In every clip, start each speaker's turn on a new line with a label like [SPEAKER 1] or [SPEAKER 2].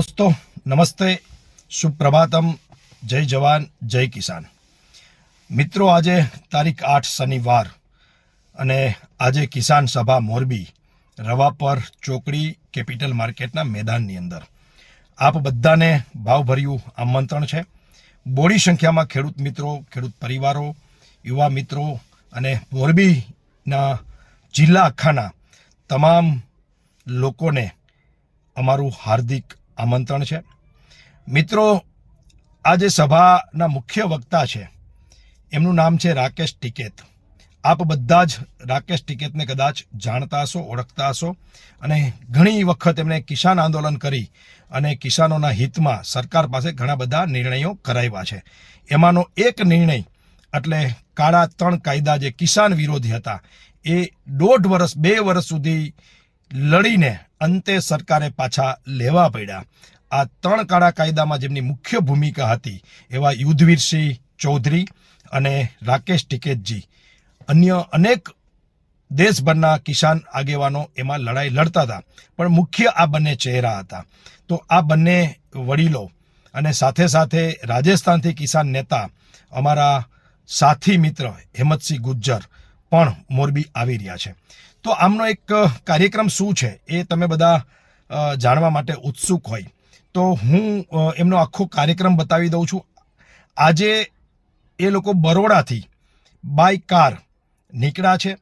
[SPEAKER 1] दोस्तों नमस्ते, शुभ प्रभातम, जय जवान जय किसान। मित्रों, આજે તારીખ 8 શનિવાર અને આજે કિસાન સભા મોરબી રવાપર ચોકડી કેપિટલ માર્કેટના મેદાનની અંદર આપ બધાને ભાવભર્યું આમંત્રણ છે। બોડી સંખ્યામાં ખેડૂત મિત્રો, ખેડૂત પરિવારો, યુવા મિત્રો અને મોરબીના જિલ્લા આખાના તમામ લોકોને અમારું હાર્દિક આમંત્રણ છે। મિત્રો, આજે સભાના મુખ્ય વક્તા છે, એમનું નામ છે રાકેશ ટિકૈત। આપ બધા જ રાકેશ ટિકૈતને કદાચ જાણતા હશો, ઓળખતા હશો અને ઘણી વખત એમણે કિસાન આંદોલન કરી અને કિસાનોના હિતમાં સરકાર પાસે ઘણા બધા નિર્ણયો કરાવ્યા છે। એમાંનો એક નિર્ણય એટલે કાળા 3 કાયદા જે કિસાન વિરોધી હતા એ 1.5 વર્ષ 2 વર્ષ સુધી લડીને અંતે સરકારે પાછા લેવા પડ્યા। આ 3 કાળા કાયદામાં જેમની મુખ્ય ભૂમિકા હતી એવા યુદ્ધવીરસિંહ ચૌધરી અને રાકેશ ટિકૈતજી, અન્ય અનેક દેશભરના કિસાન આગેવાનો એમાં લડાઈ લડતા હતા, પણ મુખ્ય આ બંને ચહેરા હતા। તો આ બંને વડીલો અને સાથે સાથે રાજસ્થાનથી કિસાન નેતા અમારા સાથી મિત્ર હેમંતસિંહ ગુજ્જર પણ મોરબી આવી રહ્યા છે। તો આમનો એક કાર્યક્રમ શું છે એ તમે બધા જાણવા માટે ઉત્સુક હોય તો હું એમનો આખો કાર્યક્રમ બતાવી દઉં છું। આજે એ લોકો બરોડાથી બાય કાર નીકળ્યા છે।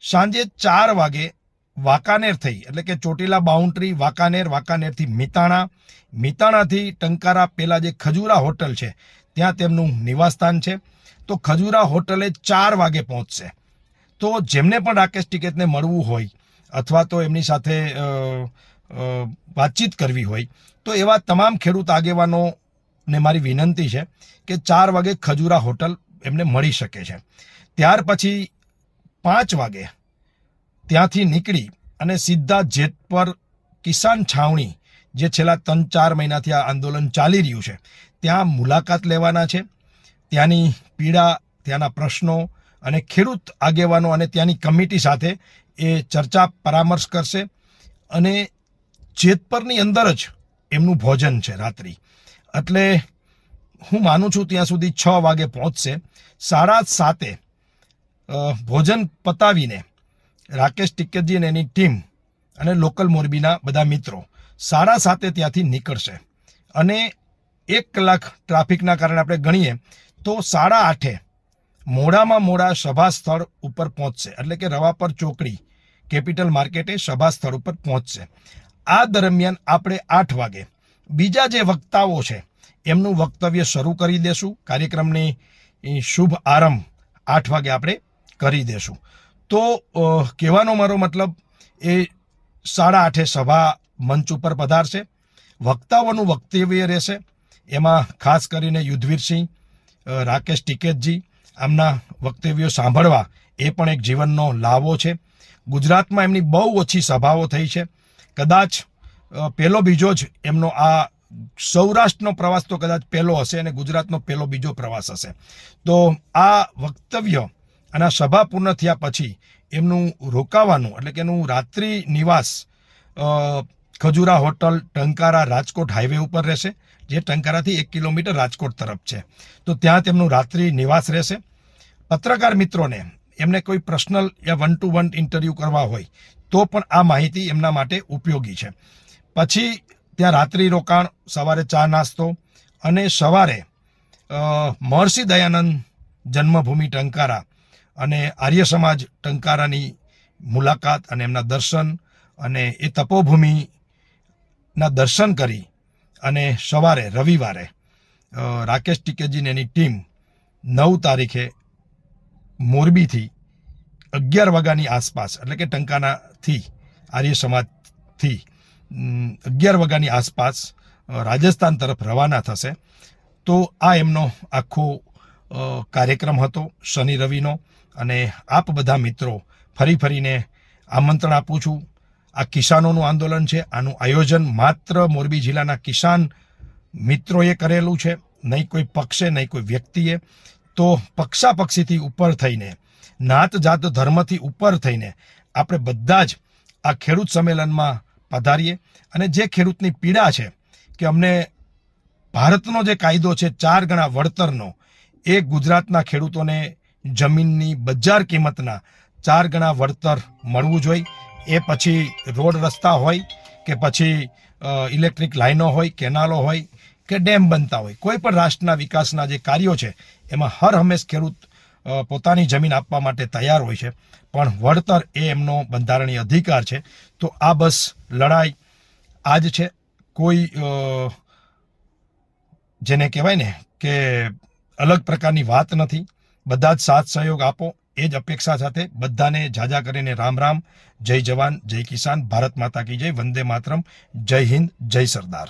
[SPEAKER 1] સાંજે 4 વાગે વાંકાનેર થઈ એટલે કે ચોટીલા બાઉન્ડ્રી વાંકાનેર, વાંકાનેરથી મિતાણા, મિતાણાથી ટંકારા પેલા જે ખજૂરા હોટલ છે ત્યાં તેમનું નિવાસસ્થાન છે। તો ખજૂરા હોટલે 4 વાગે પહોંચશે। તો જેમને પણ રાકેશ ટિકૈતને મળવું હોય અથવા તો એમની સાથે વાતચીત કરવી હોય તો એવા તમામ ખેડૂત આગેવાનોને મારી વિનંતી છે કે 4 વાગે ખજૂરા હોટલ એમને મળી શકે છે। ત્યાર પછી 5 વાગે ત્યાંથી નીકળી અને સીધા જેતપર કિસાન છાવણી જે છેલ્લા 3-4 મહિનાથી આ આંદોલન ચાલી રહ્યું છે ત્યાં મુલાકાત લેવાના છે। ત્યાંની પીડા, ત્યાંના પ્રશ્નો અને ખેડૂત આગેવાનો અને ત્યાંની કમિટી સાથે એ ચર્ચા પરામર્શ કરશે અને જેતપરની અંદર જ એમનું ભોજન છે રાત્રિ, એટલે હું માનું છું ત્યાં સુધી 6 વાગે પહોંચશે। 7:30 ભોજન પતાવીને રાકેશ ટિકૈતજી અને એની ટીમ અને લોકલ મોરબીના બધા મિત્રો 7:30 ત્યાંથી નીકળશે અને 1 કલાક ટ્રાફિકના કારણે આપણે ગણીએ તો 8:30 મોડામાં મોડા સભા સ્થળ ઉપર પહોંચશે, એટલે કે રવાપર ચોકડી કેપિટલ માર્કેટે સભા સ્થળ ઉપર પહોંચશે। આ દરમિયાન આપણે 8 વાગે બીજા જે વક્તાઓ છે એમનું વક્તવ્ય શરૂ કરી દેશું। કાર્યક્રમની શુભ આરંભ 8 વાગે આપણે કરી દેશું। તો કહેવાનો મારો મતલબ એ 8:30 સભા મંચ ઉપર પધારશે। વક્તાઓનું વક્તવ્ય રહેશે, એમાં ખાસ કરીને યુદ્ધવીરસિંહ, રાકેશ ટિકૈતજી, આમના વક્તવ્યો સાંભળવા એ પણ એક જીવનનો લાવો છે। ગુજરાતમાં એમની બહુ ઓછી સભાઓ થઈ છે, કદાચ પહેલો બીજો જ એમનો આ સૌરાષ્ટ્રનો પ્રવાસ તો કદાચ પહેલો હશે અને ગુજરાતનો પહેલો બીજો પ્રવાસ હશે। તો આ વક્તવ્ય અને સભા પૂર્ણ થયા પછી એમનું રોકાવાનું એટલે કે એનું રાત્રિ નિવાસ ખજૂરા હોટલ ટંકારા રાજકોટ હાઈવે ઉપર રહેશે, જે ટંકારાથી 1 કિલોમીટર રાજકોટ તરફ છે। તો ત્યાં તેમનું રાત્રિ નિવાસ રહેશે। પત્રકાર મિત્રોને એમને કોઈ પર્સનલ યા 1-to-1 ઇન્ટરવ્યૂ કરવા હોય તો પણ આ માહિતી એમના માટે ઉપયોગી છે। પછી ત્યાં રાત્રિ રોકાણ, સવારે ચા નાસ્તો અને સવારે મહર્ષિ દયાનંદ જન્મભૂમિ ટંકારા અને આર્ય સમાજ ટંકારાની મુલાકાત અને એમના દર્શન અને એ તપોભૂમિના દર્શન કરી અને સવારે રવિવારે રાકેશ ટિકૈતજીની એની ટીમ 9 તારીખે મોરબીથી 11 વાગ્યાની આસપાસ એટલે કે ટંકારાથી આર્ય સમાજથી 11 વાગ્યાની આસપાસ રાજસ્થાન તરફ રવાના થશે। તો આ એમનો આખો કાર્યક્રમ હતો શનિ રવિનો અને આપ બધા મિત્રો ફરીને આમંત્રણ આપું છું। આ કિસાનોનું આંદોલન છે, આનું આયોજન માત્ર મોરબી જિલ્લાના કિસાન મિત્રોએ કરેલું છે, નહીં કોઈ પક્ષે નહીં કોઈ વ્યક્તિએ। તો પક્ષાપક્ષીથી ઉપર થઈને, નાત જાત ધર્મથી ઉપર થઈને આપણે બધા જ આ ખેડૂત સંમેલનમાં પધારીએ અને જે ખેડૂતની પીડા છે કે અમને ભારતનો જે કાયદો છે 4 ગણા વળતરનો, એ ગુજરાતના ખેડૂતોને જમીનની બજાર કિંમતના 4 ગણા વળતર મળવું જોઈએ. એ પછી રોડ રસ્તા હોય કે પછી ઇલેક્ટ્રિક લાઈનો હોય, કેનાલો હોય કે ડેમ બનતા હોય, કોઈ પણ રાષ્ટ્રના વિકાસના જે કાર્યો છે એમાં હર હંમેશ ખેડૂત પોતાની જમીન આપવા માટે તૈયાર હોય છે, પણ વળતર એ એમનો બંધારણીય અધિકાર છે. તો આ બસ લડાઈ આજ છે. કોઈ જેને કહેવાય ને કે અલગ પ્રકારની વાત નથી. બધા જ સાથ સહયોગ આપો, એ જ અપેક્ષા સાથે બધાને જાજા કરીને રામ રામ. જય જવાન, જય કિસાન, ભારત માતા કી જય, વંદે માતરમ, જય હિન્દ, જય સરદાર.